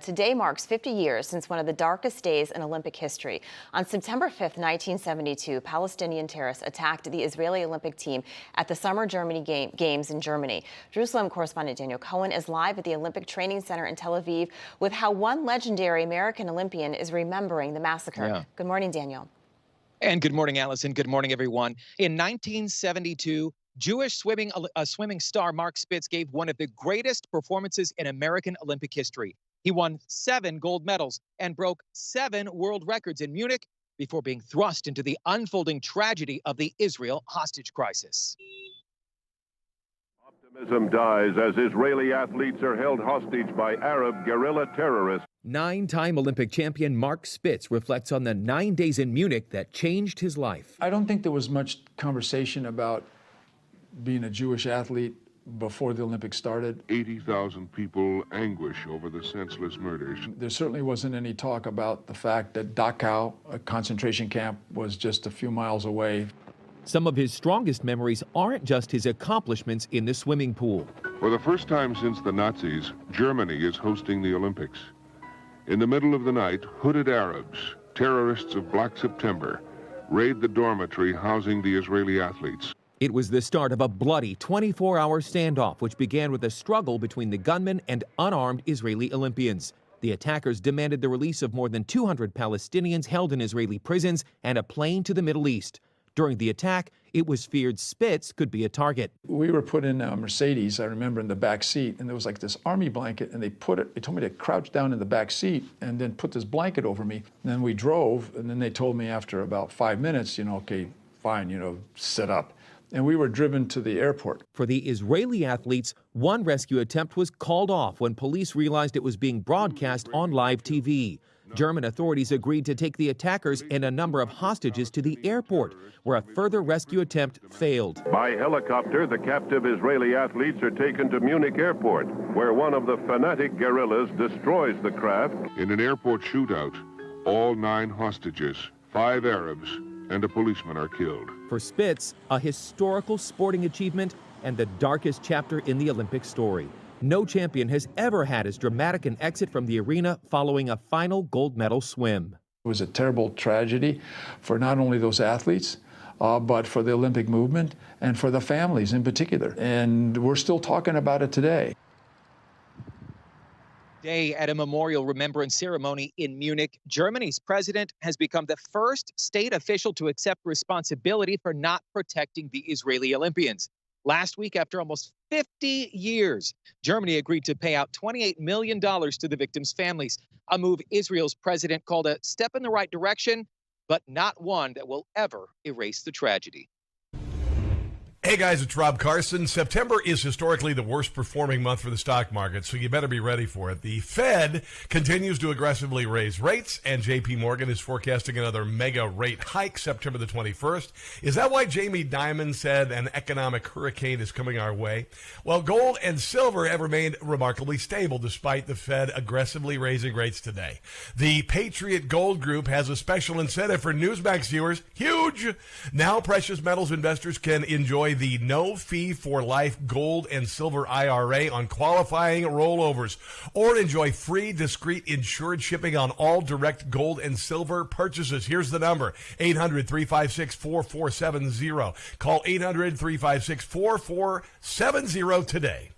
today marks 50 years since one of the darkest days in Olympic history. On September 5th, 1972, Palestinian terrorists attacked the Israeli Olympic team at the Summer Germany Games in Germany. Jerusalem correspondent Daniel Cohen is live at the Olympic Training Center in Tel Aviv with how one legendary American Olympian is remembering the massacre. Yeah. Good morning, Daniel. And good morning, Allison. Good morning, everyone. In 1972, Jewish swimming star Mark Spitz gave one of the greatest performances in American Olympic history. He won 7 gold medals and broke 7 world records in Munich before being thrust into the unfolding tragedy of the Israel hostage crisis. Optimism dies as Israeli athletes are held hostage by Arab guerrilla terrorists. 9-time Olympic champion Mark Spitz reflects on the 9 days in Munich that changed his life. I don't think there was much conversation about being a Jewish athlete before the Olympics started. 80,000 people anguish over the senseless murders. There certainly wasn't any talk about the fact that Dachau, a concentration camp, was just a few miles away. Some of his strongest memories aren't just his accomplishments in the swimming pool. For the first time since the Nazis, Germany is hosting the Olympics. In the middle of the night, hooded Arabs, terrorists of Black September, raid the dormitory housing the Israeli athletes. It was the start of a bloody 24-hour standoff, which began with a struggle between the gunmen and unarmed Israeli Olympians. The attackers demanded the release of more than 200 Palestinians held in Israeli prisons and a plane to the Middle East. During the attack, it was feared Spitz could be a target. We were put in a Mercedes, I remember, in the back seat, and there was like this army blanket, and they told me to crouch down in the back seat and then put this blanket over me. And then we drove, and then they told me after about 5 minutes, okay, fine, sit up. And we were driven to the airport. For the Israeli athletes, one rescue attempt was called off when police realized it was being broadcast on live TV. German authorities agreed to take the attackers and a number of hostages to the airport, where a further rescue attempt failed. By helicopter, the captive Israeli athletes are taken to Munich Airport, where one of the fanatic guerrillas destroys the craft. In an airport shootout, all 9 hostages, 5 Arabs, and a policeman are killed. For Spitz, a historical sporting achievement and the darkest chapter in the Olympic story. No champion has ever had as dramatic an exit from the arena following a final gold medal swim. It was a terrible tragedy for not only those athletes, but for the Olympic movement and for the families in particular. And we're still talking about it today. Day at a memorial remembrance ceremony in Munich, Germany's president has become the first state official to accept responsibility for not protecting the Israeli Olympians. Last week, after almost 50 years, Germany agreed to pay out $28 million to the victims' families, a move Israel's president called a step in the right direction, but not one that will ever erase the tragedy. Hey guys, it's Rob Carson. September is historically the worst performing month for the stock market, so you better be ready for it. The Fed continues to aggressively raise rates, and JP Morgan is forecasting another mega rate hike September the 21st. Is that why Jamie Dimon said an economic hurricane is coming our way? Well, gold and silver have remained remarkably stable despite the Fed aggressively raising rates today. The Patriot Gold Group has a special incentive for Newsmax viewers. Huge! Now precious metals investors can enjoy the no-fee-for-life gold and silver IRA on qualifying rollovers, or enjoy free, discreet, insured shipping on all direct gold and silver purchases. Here's the number, 800-356-4470. Call 800-356-4470 today.